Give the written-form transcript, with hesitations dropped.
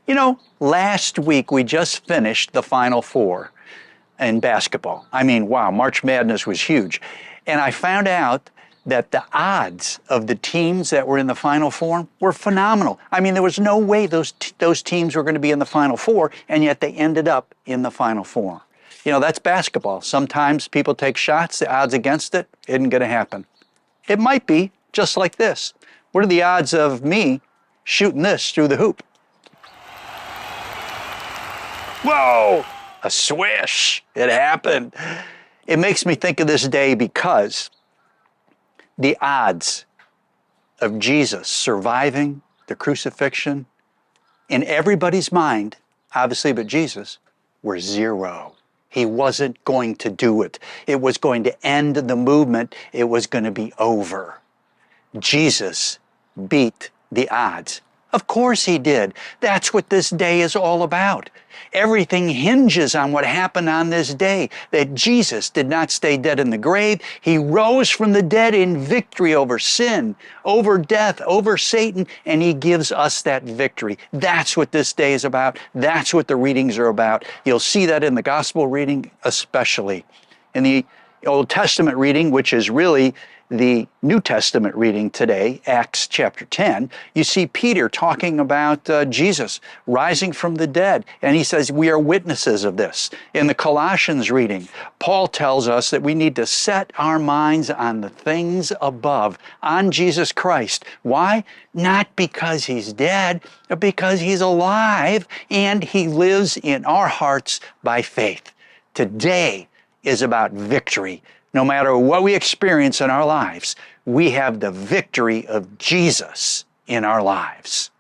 You know, last week we just finished the Final Four in basketball. I mean, wow, March Madness was huge. And I found out that the odds of the teams that were in the Final Four were phenomenal. I mean, there was no way those teams were going to be in the Final Four, and yet they ended up in the Final Four. You know, that's basketball. Sometimes people take shots, the odds against it isn't going to happen. It might be just like this. What are the odds of me shooting this through the hoop? Whoa, a swish. It happened. It makes me think of this day because the odds of Jesus surviving the crucifixion in everybody's mind, obviously but Jesus, were zero. He wasn't going to do it. It was going to end the movement. It was going to be over. Jesus beat the odds. Of course he did. That's what this day is all about. Everything hinges on what happened on this day, that Jesus did not stay dead in the grave. He rose from the dead in victory over sin, over death, over Satan, and he gives us that victory. That's what this day is about. That's what the readings are about. You'll see that in the gospel reading especially. In the Old Testament reading, which is really the New Testament reading today, Acts chapter 10, you see Peter talking about Jesus rising from the dead, and he says we are witnesses of this. In the Colossians reading, Paul tells us that we need to set our minds on the things above, on Jesus Christ. Why? Not because he's dead, but because he's alive and he lives in our hearts by faith. Today is about victory. No matter what we experience in our lives, we have the victory of Jesus in our lives.